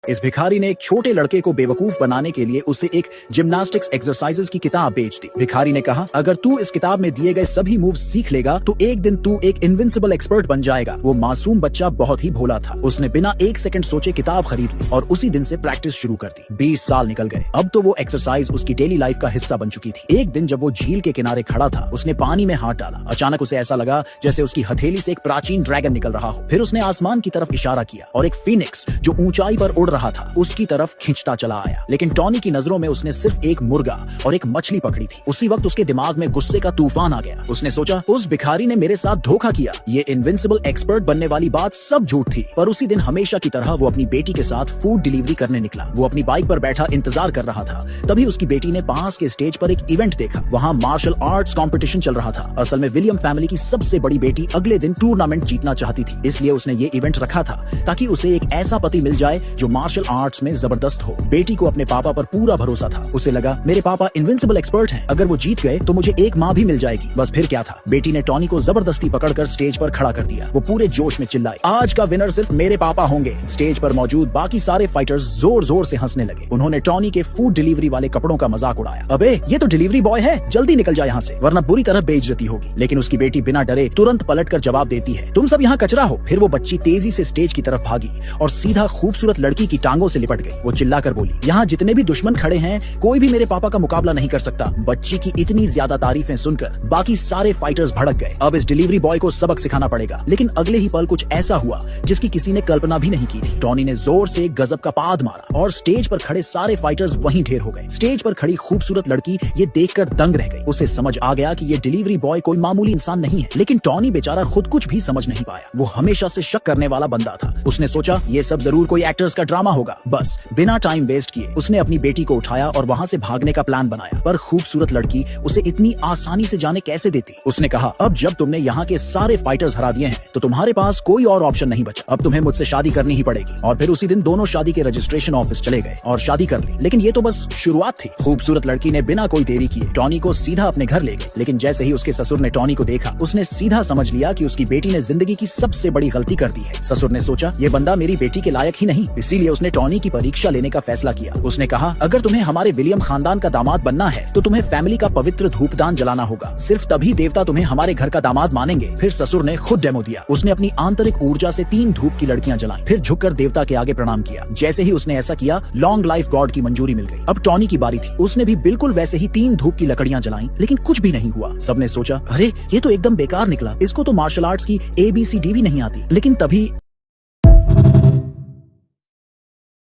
इस भिखारी ने एक छोटे लड़के को बेवकूफ बनाने के लिए उसे एक जिम्नास्टिक्स एक्सरसाइजेस की किताब बेच दी। भिखारी ने कहा, अगर तू इस किताब में दिए गए सभी मूव्स सीख लेगा तो एक दिन तू एक इनविंसिबल एक्सपर्ट बन जाएगा। वो मासूम बच्चा बहुत ही भोला था। उसने बिना एक सेकंड सोचे किताब खरीद ली और उसी दिन से प्रैक्टिस शुरू कर दी। 20 साल निकल गए। अब तो वो एक्सरसाइज उसकी डेली लाइफ का हिस्सा बन चुकी थी। एक दिन जब वो झील के किनारे खड़ा था, उसने पानी में हाथ डाला। अचानक उसे ऐसा लगा जैसे उसकी हथेली से एक प्राचीन ड्रैगन निकल रहा हो। फिर उसने आसमान की तरफ इशारा किया और एक फीनिक्स जो ऊंचाई पर उड़ रहा था उसकी तरफ खींचता चला आया। लेकिन टॉनी की नजरों में उसने सिर्फ एक मुर्गा और एक मछली पकड़ी थी। उसी वक्त उसके दिमाग में गुस्से का तूफान आ गया। उसने सोचा, उस भिखारी ने मेरे साथ धोखा किया। ये इनविंसिबल एक्सपर्ट बनने वाली बात सब झूठ थी। पर उसी दिन हमेशा की तरह वो अपनी बेटी के साथ फूड डिलीवरी करने निकला। वो अपनी बाइक पर बैठा इंतजार कर रहा था। तभी उसकी बेटी ने पास के स्टेज पर एक इवेंट देखा। वहाँ मार्शल आर्ट्स कंपटीशन चल रहा था। असल में विलियम फैमिली की सबसे बड़ी बेटी अगले दिन टूर्नामेंट जीतना चाहती थी, इसलिए उसने ये इवेंट रखा था ताकि उसे एक ऐसा पति मिल जाए जो मार्शल आर्ट्स में जबरदस्त हो। बेटी को अपने पापा पर पूरा भरोसा था। उसे लगा, मेरे पापा इनविंसिबल एक्सपर्ट हैं। अगर वो जीत गए तो मुझे एक माँ भी मिल जाएगी। बस फिर क्या था, बेटी ने टॉनी को जबरदस्ती पकड़कर स्टेज पर खड़ा कर दिया। वो पूरे जोश में चिल्लाई, आज का विनर सिर्फ मेरे पापा होंगे। स्टेज पर मौजूद बाकी सारे फाइटर्स जोर जोर से हंसने लगे। उन्होंने टॉनी के फूड डिलीवरी वाले कपड़ों का मजाक उड़ाया। अबे ये तो डिलीवरी बॉय है, जल्दी निकल जा यहाँ से वरना बुरी तरह बेइज्जती होगी। लेकिन उसकी बेटी बिना डरे तुरंत पलटकर जवाब देती है, तुम सब यहाँ कचरा हो। फिर वो बच्ची तेजी से स्टेज की तरफ भागी और सीधा खूबसूरत लड़की की टांगों से लिपट गई। वो चिल्लाकर बोली, यहाँ जितने भी दुश्मन खड़े हैं कोई भी मेरे पापा का मुकाबला नहीं कर सकता। बच्ची की इतनी ज्यादा तारीफें सुनकर बाकी सारे फाइटर्स भड़क गए। अब इस डिलीवरी बॉय को सबक सिखाना पड़ेगा। लेकिन अगले ही पल कुछ ऐसा हुआ जिसकी किसी ने कल्पना भी नहीं की थी। टॉनी ने जोर से एक गजब का पाद मारा और स्टेज पर खड़े सारे फाइटर्स वहीं ढेर हो गए। स्टेज पर खड़ी खूबसूरत लड़की ये देखकर दंग रह गई। उसे समझ आ गया कि ये डिलीवरी बॉय कोई मामूली इंसान नहीं है। लेकिन टॉनी बेचारा खुद कुछ भी समझ नहीं पाया। वो हमेशा से शक करने वाला बंदा था। उसने सोचा, ये सब जरूर कोई एक्टर्स का ड्रामा होगा। बस बिना टाइम वेस्ट किए उसने अपनी बेटी को उठाया और वहाँ से भागने का प्लान बनाया। पर खूबसूरत लड़की उसे इतनी आसानी से जाने कैसे देती। उसने कहा, अब जब तुमने यहाँ के सारे फाइटर्स हरा दिए हैं तो तुम्हारे पास कोई और ऑप्शन नहीं बचा। अब तुम्हें मुझसे शादी करनी ही पड़ेगी। और फिर उसी दिन दोनों शादी के रजिस्ट्रेशन ऑफिस चले गए और शादी कर ली। लेकिन ये तो बस शुरुआत थी। खूबसूरत लड़की ने बिना कोई देरी किए टॉनी को सीधा अपने घर ले गई। लेकिन जैसे ही उसके ससुर ने टॉनी को देखा, उसने सीधा समझ लिया कि उसकी बेटी ने जिंदगी की सबसे बड़ी गलती कर दी है। ससुर ने सोचा, ये बंदा मेरी बेटी के लायक ही नहीं। इसीलिए उसने टॉनी की परीक्षा लेने का फैसला किया। उसने कहा, अगर तुम्हें हमारे विलियम खानदान का दामाद बनना है तो तुम्हें फैमिली का पवित्र धूपदान जलाना होगा। सिर्फ तभी देवता तुम्हें हमारे घर का दामाद मानेंगे। फिर ससुर ने खुद डेमो दिया। उसने अपनी आंतरिक ऊर्जा से 3 धूप की लड़कियां जलाई। फिर झुककर देवता के आगे प्रणाम किया। जैसे ही उसने ऐसा किया, लॉन्ग लाइफ गॉड की मंजूरी मिल गई। अब टॉनी की बारी थी। उसने भी बिल्कुल वैसे ही 3 धूप की लकड़ियां जलाई। लेकिन कुछ भी नहीं हुआ। सबने सोचा, अरे ये तो एकदम बेकार निकला। इसको तो मार्शल आर्ट्स की ABCD भी नहीं आती। लेकिन तभी